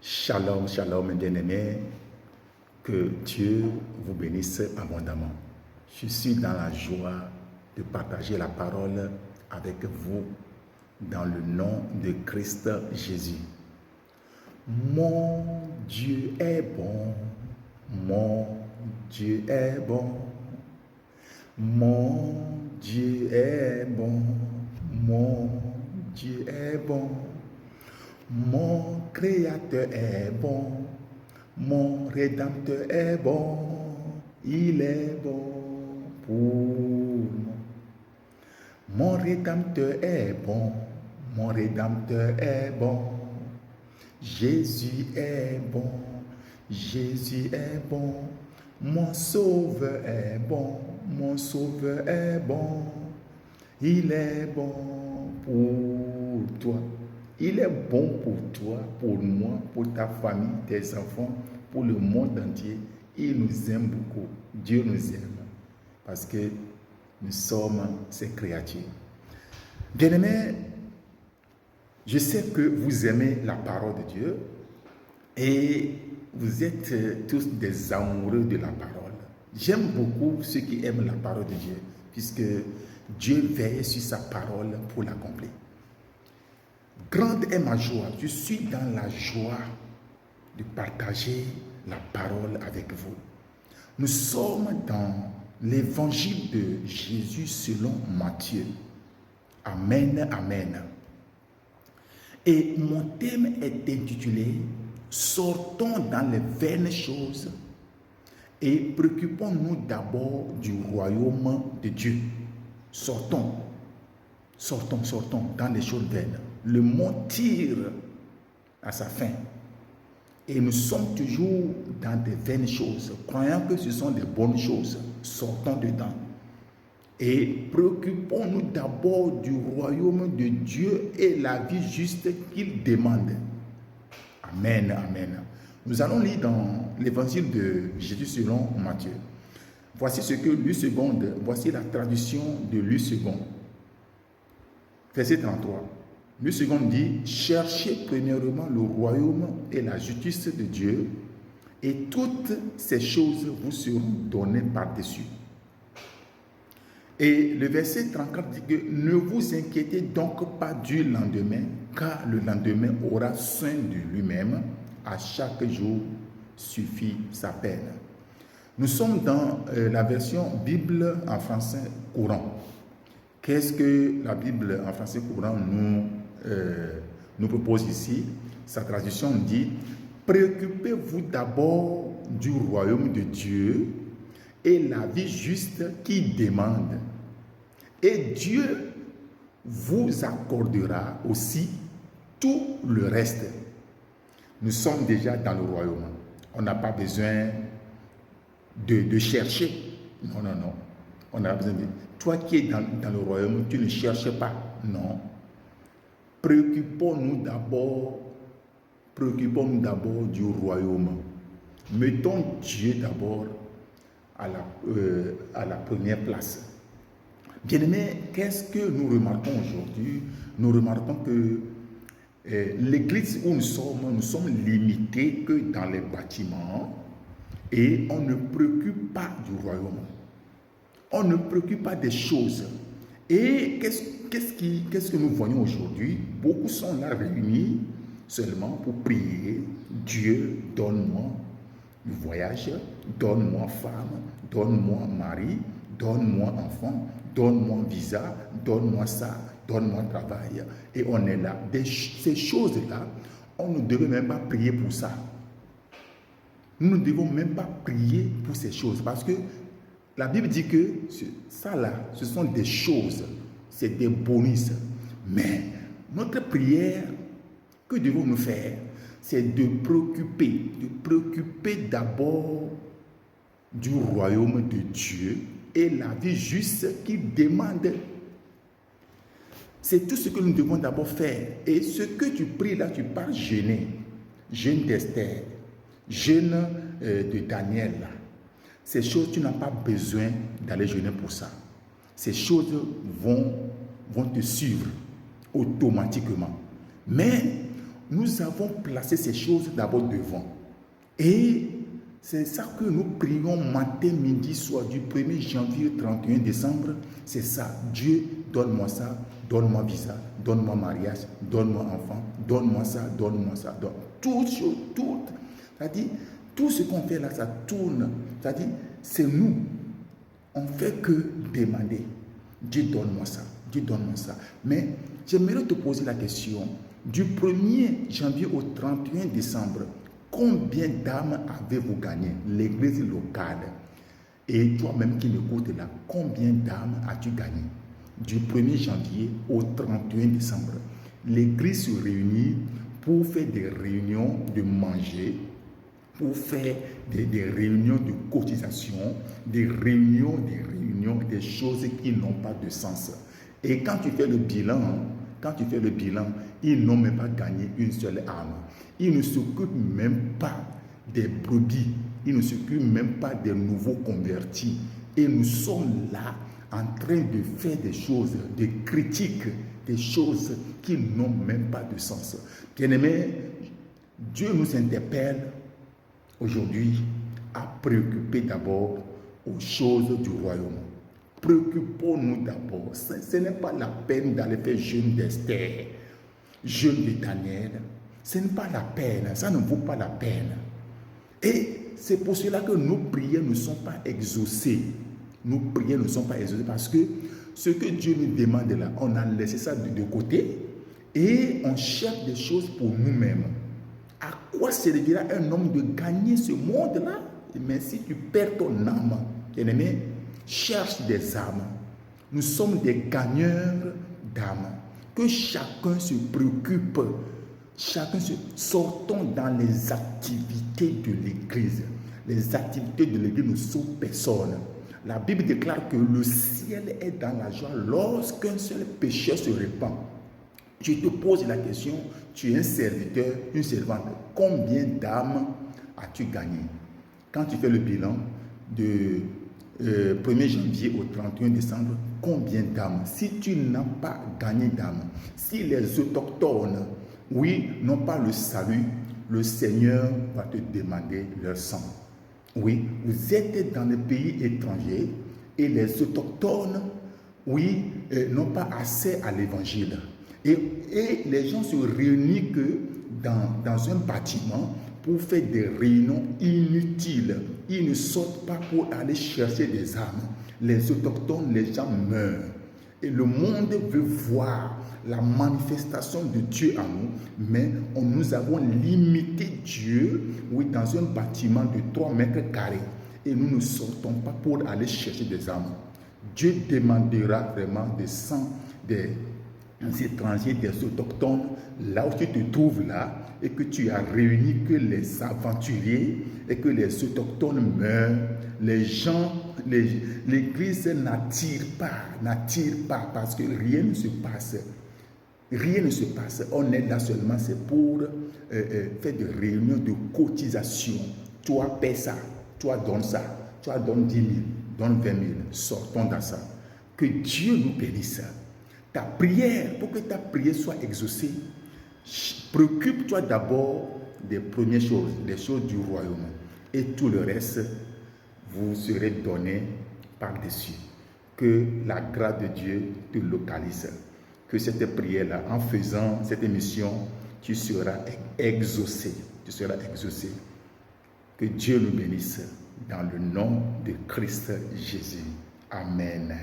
Shalom, shalom, bien-aimés. Que Dieu vous bénisse abondamment. Je suis dans la joie de partager la parole avec vous dans le nom de Christ Jésus. Mon Dieu est bon, mon Dieu est bon, mon Dieu est bon, mon Dieu est bon. Mon Créateur est bon, mon Rédempteur est bon, il est bon pour moi. Mon Rédempteur est bon, mon Rédempteur est bon, Jésus est bon, Jésus est bon, mon Sauveur est bon, mon Sauveur est bon, il est bon pour toi. Il est bon pour toi, pour moi, pour ta famille, tes enfants, pour le monde entier. Il nous aime beaucoup. Dieu nous aime parce que nous sommes ses créatures. Bien-aimés, je sais que vous aimez la parole de Dieu et vous êtes tous des amoureux de la parole. J'aime beaucoup ceux qui aiment la parole de Dieu puisque Dieu veille sur sa parole pour l'accomplir. Grande est ma joie. Je suis dans la joie de partager la parole avec vous. Nous sommes dans l'évangile de Jésus selon Matthieu. Amen, amen. Et mon thème est intitulé « Sortons dans les vaines choses et préoccupons-nous d'abord du royaume de Dieu. » Sortons dans les choses vaines. Le monde tire à sa fin. Et nous sommes toujours dans des vaines choses, croyant que ce sont des bonnes choses. Sortons dedans. Et préoccupons-nous d'abord du royaume de Dieu et la vie juste qu'il demande. Amen, amen. Nous allons lire dans l'évangile de Jésus selon Matthieu. Voici ce que Luc II, voici la traduction de Luc II. Verset 33. Le second dit, cherchez premièrement le royaume et la justice de Dieu, et toutes ces choses vous seront données par-dessus. Et le verset 34 dit que ne vous inquiétez donc pas du lendemain, car le lendemain aura soin de lui-même, à chaque jour suffit sa peine. Nous sommes dans la version Bible en français courant. Qu'est-ce que la Bible en français courant nous propose ici? Sa traduction dit « Préoccupez-vous d'abord du royaume de Dieu et la vie juste qu'il demande. Et Dieu vous accordera aussi tout le reste. » Nous sommes déjà dans le royaume. On n'a pas besoin de chercher. Non. On a besoin de... Toi qui es dans le royaume, tu ne cherches pas. Non. Préoccupons-nous d'abord du royaume. Mettons Dieu d'abord à la première place. Bien-aimés, qu'est-ce que nous remarquons aujourd'hui? Nous remarquons que l'église où nous sommes limités que dans les bâtiments et on ne préoccupe pas du royaume. On ne préoccupe pas des choses. Et qu'est-ce que nous voyons aujourd'hui? Beaucoup sont là réunis seulement pour prier. Dieu, donne-moi le voyage, donne-moi femme, donne-moi mari, donne-moi enfant, donne-moi visa, donne-moi ça, donne-moi travail. Et on est là. Ces choses-là, on ne devait même pas prier pour ça. Nous ne devons même pas prier pour ces choses parce que la Bible dit que ça là, ce sont des choses, c'est des bonus. Mais notre prière, que devons-nous faire? C'est de préoccuper d'abord du royaume de Dieu et la vie juste qu'il demande. C'est tout ce que nous devons d'abord faire. Et ce que tu pries là, tu pars jeûner. Jeûne d'Esther, jeûne de Daniel là. Ces choses, tu n'as pas besoin d'aller jeûner pour ça. Ces choses vont te suivre automatiquement. Mais nous avons placé ces choses d'abord devant. Et c'est ça que nous prions matin, midi, soir, du 1er janvier au 31 décembre. C'est ça. Dieu, donne-moi ça, donne-moi visa, donne-moi mariage, donne-moi enfant, donne-moi ça, donne-moi ça. Tout, c'est-à-dire, tout ce qu'on fait là, ça tourne. C'est-à-dire, c'est nous. On ne fait que demander. Dieu, donne-moi ça, Dieu, donne-moi ça. Mais j'aimerais te poser la question. Du 1er janvier au 31 décembre, combien d'âmes avez-vous gagné? L'église locale. Et toi-même qui m'écoutes là, combien d'âmes as-tu gagné? Du 1er janvier au 31 décembre. L'église se réunit pour faire des réunions de manger, pour faire des réunions de cotisation, des réunions, des choses qui n'ont pas de sens. Et quand tu fais le bilan, ils n'ont même pas gagné une seule âme. Ils ne s'occupent même pas des brebis. Ils ne s'occupent même pas des nouveaux convertis. Et nous sommes là en train de faire des choses, des critiques, des choses qui n'ont même pas de sens. Bien-aimés, Dieu nous interpelle aujourd'hui à préoccuper d'abord aux choses du royaume. Préoccupons-nous d'abord. Ce n'est pas la peine d'aller faire jeûne d'Esther, jeûne de Daniel. Ce n'est pas la peine, ça ne vaut pas la peine. Et c'est pour cela que nos prières ne sont pas exaucées. Nos prières ne sont pas exaucées parce que ce que Dieu nous demande là, on a laissé ça de côté et on cherche des choses pour nous-mêmes. À quoi servira un homme de gagner ce monde-là? Mais si tu perds ton âme, bien-aimé, cherche des âmes. Nous sommes des gagneurs d'âmes. Que chacun se préoccupe. Sortons dans les activités de l'Église. Les activités de l'Église ne sauvent personne. La Bible déclare que le ciel est dans la joie lorsqu'un seul pécheur se répand. Je te pose la question, tu es un serviteur, une servante. Combien d'âmes as-tu gagné? Quand tu fais le bilan de 1er janvier au 31 décembre, combien d'âmes? Si tu n'as pas gagné d'âmes, si les autochtones, oui, n'ont pas le salut, le Seigneur va te demander leur sang. Oui, vous êtes dans le pays étranger et les autochtones, oui, n'ont pas accès à l'évangile. Et les gens se réunissent que dans un bâtiment pour faire des réunions inutiles. Ils ne sortent pas pour aller chercher des âmes. Les autochtones, les gens meurent. Et le monde veut voir la manifestation de Dieu en nous, mais nous avons limité Dieu, oui, dans un bâtiment de 3 mètres carrés. Et nous ne sortons pas pour aller chercher des âmes. Dieu demandera vraiment des sangs, des étrangers, des autochtones, là où tu te trouves là, et que tu as réuni que les aventuriers et que les autochtones meurent, les gens, l'église n'attire pas parce que rien ne se passe. Rien ne se passe. On est là seulement, c'est pour faire des réunions de cotisation. Toi, paie ça, toi, donne ça, toi, donne 10 000, donne 20 000. Sortons dans ça. Que Dieu nous bénisse. Ta prière, pour que ta prière soit exaucée, préoccupe-toi d'abord des premières choses, des choses du royaume. Et tout le reste vous serez donné par-dessus. Que la grâce de Dieu te localise. Que cette prière-là, en faisant cette émission, tu seras exaucé. Tu seras exaucé. Que Dieu nous bénisse dans le nom de Christ Jésus. Amen.